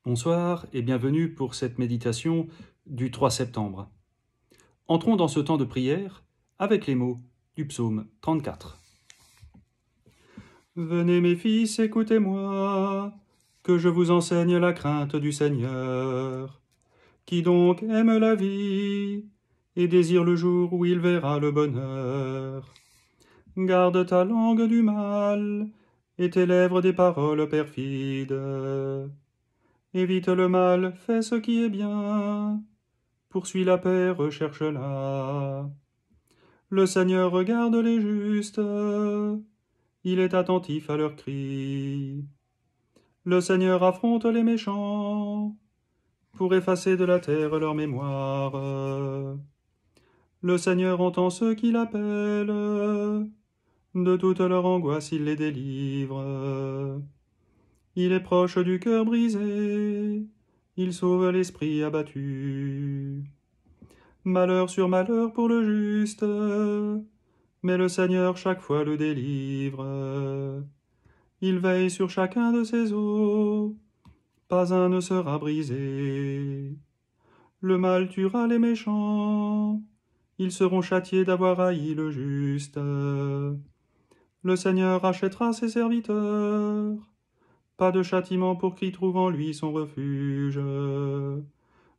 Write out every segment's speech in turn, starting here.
Bonsoir et bienvenue pour cette méditation du 3 septembre. Entrons dans ce temps de prière avec les mots du psaume 34. Venez mes fils, écoutez-moi, que je vous enseigne la crainte du Seigneur. Qui donc aime la vie et désire le jour où il verra le bonheur. Garde ta langue du mal et tes lèvres des paroles perfides. Évite le mal, fais ce qui est bien. Poursuis la paix, recherche-la. Le Seigneur regarde les justes. Il est attentif à leurs cris. Le Seigneur affronte les méchants pour effacer de la terre leur mémoire. Le Seigneur entend ceux qui l'appellent. De toute leur angoisse, il les délivre. Il est proche du cœur brisé. Il sauve l'esprit abattu. Malheur sur malheur pour le juste, mais le Seigneur chaque fois le délivre. Il veille sur chacun de ses os, pas un ne sera brisé. Le mal tuera les méchants, ils seront châtiés d'avoir haï le juste. Le Seigneur rachètera ses serviteurs, pas de châtiment pour qui trouve en lui son refuge.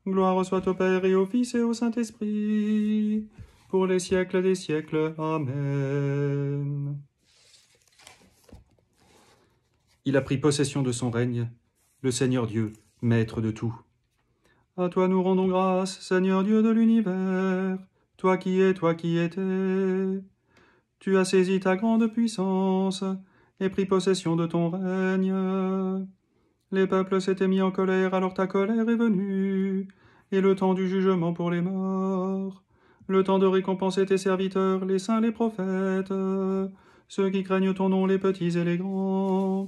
Gloire soit au Père et au Fils et au Saint-Esprit, pour les siècles des siècles. Amen. Il a pris possession de son règne, le Seigneur Dieu, maître de tout. À toi nous rendons grâce, Seigneur Dieu de l'univers, toi qui es, toi qui étais. Tu as saisi ta grande puissance et pris possession de ton règne. Les peuples s'étaient mis en colère, alors ta colère est venue, et le temps du jugement pour les morts, le temps de récompenser tes serviteurs, les saints, les prophètes, ceux qui craignent ton nom, les petits et les grands.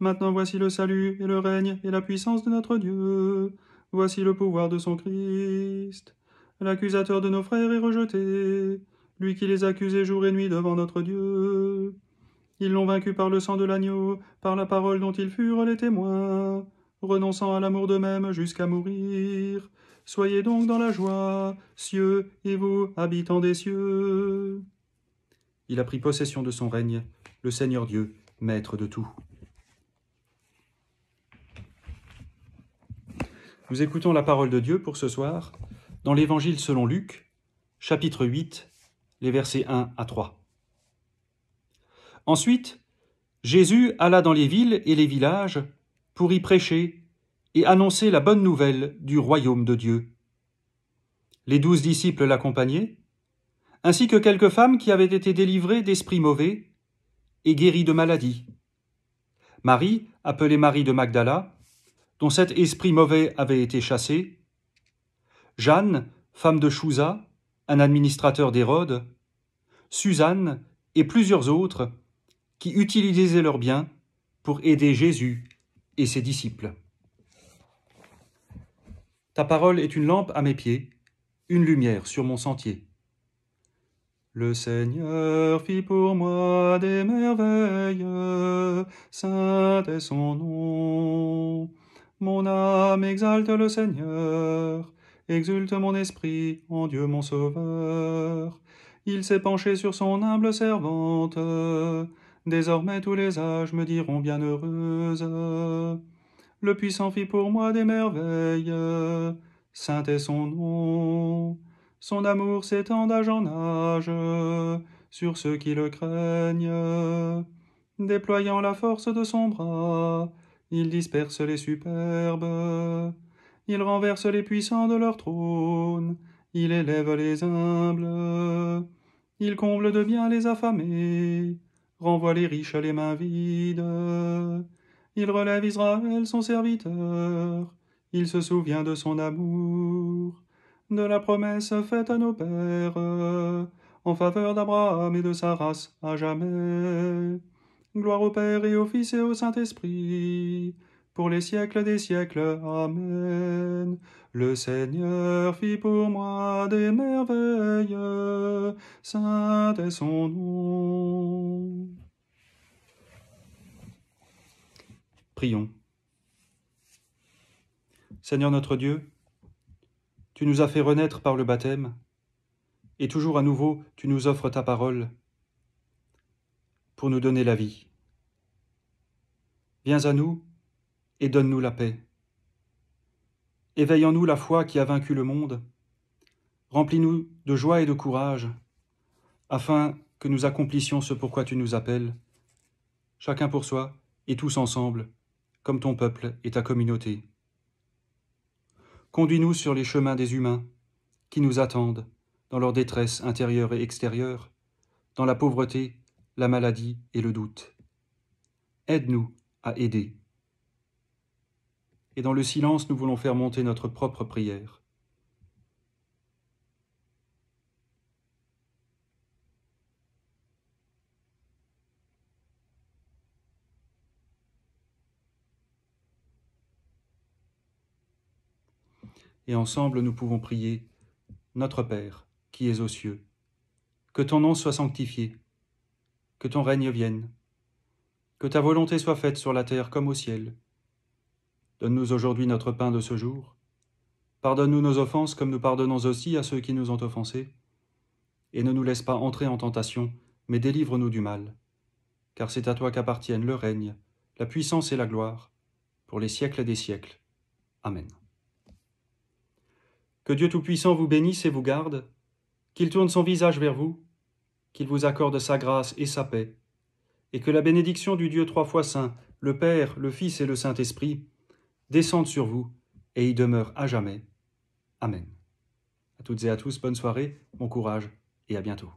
Maintenant voici le salut et le règne et la puissance de notre Dieu, voici le pouvoir de son Christ. L'accusateur de nos frères est rejeté, lui qui les accusait jour et nuit devant notre Dieu. Ils l'ont vaincu par le sang de l'agneau, par la parole dont ils furent les témoins, renonçant à l'amour d'eux-mêmes jusqu'à mourir. Soyez donc dans la joie, cieux et vous, habitants des cieux. Il a pris possession de son règne, le Seigneur Dieu, maître de tout. Nous écoutons la parole de Dieu pour ce soir, dans l'Évangile selon Luc, chapitre 8, les versets 1 à 3. Ensuite, Jésus alla dans les villes et les villages pour y prêcher et annoncer la bonne nouvelle du royaume de Dieu. Les 12 disciples l'accompagnaient, ainsi que quelques femmes qui avaient été délivrées d'esprits mauvais et guéries de maladies. Marie, appelée Marie de Magdala, dont cet esprit mauvais avait été chassé, Jeanne, femme de Chouza, un administrateur d'Hérode, Suzanne et plusieurs autres qui utilisaient leurs biens pour aider Jésus et ses disciples. Ta parole est une lampe à mes pieds, une lumière sur mon sentier. Le Seigneur fit pour moi des merveilles, saint est son nom. Mon âme exalte le Seigneur, exulte mon esprit en Dieu mon Sauveur. Il s'est penché sur son humble servante, désormais tous les âges me diront bienheureuse. Le Puissant fit pour moi des merveilles, saint est son nom. Son amour s'étend d'âge en âge sur ceux qui le craignent. Déployant la force de son bras, il disperse les superbes. Il renverse les puissants de leur trône, il élève les humbles. Il comble de bien les affamés, renvoie les riches les mains vides. Il relève Israël son serviteur, il se souvient de son amour, de la promesse faite à nos pères, en faveur d'Abraham et de sa race à jamais. Gloire au Père et au Fils et au Saint-Esprit, pour les siècles des siècles. Amen. Le Seigneur fit pour moi des merveilles, saint est son nom. Prions. Seigneur notre Dieu, tu nous as fait renaître par le baptême, et toujours à nouveau tu nous offres ta parole pour nous donner la vie. Viens à nous et donne-nous la paix. Éveille en nous la foi qui a vaincu le monde. Remplis-nous de joie et de courage, afin que nous accomplissions ce pourquoi tu nous appelles, chacun pour soi et tous ensemble, comme ton peuple et ta communauté. Conduis-nous sur les chemins des humains qui nous attendent dans leur détresse intérieure et extérieure, dans la pauvreté, la maladie et le doute. Aide-nous à aider. Et dans le silence, nous voulons faire monter notre propre prière. Et ensemble, nous pouvons prier « Notre Père, qui es aux cieux, que ton nom soit sanctifié, que ton règne vienne, que ta volonté soit faite sur la terre comme au ciel. Donne-nous aujourd'hui notre pain de ce jour. Pardonne-nous nos offenses comme nous pardonnons aussi à ceux qui nous ont offensés. Et ne nous laisse pas entrer en tentation, mais délivre-nous du mal. Car c'est à toi qu'appartiennent le règne, la puissance et la gloire, pour les siècles des siècles. Amen. Que Dieu Tout-Puissant vous bénisse et vous garde, qu'il tourne son visage vers vous, qu'il vous accorde sa grâce et sa paix, et que la bénédiction du Dieu trois fois saint, le Père, le Fils et le Saint-Esprit, descende sur vous et y demeure à jamais. Amen. À toutes et à tous, bonne soirée, bon courage et à bientôt.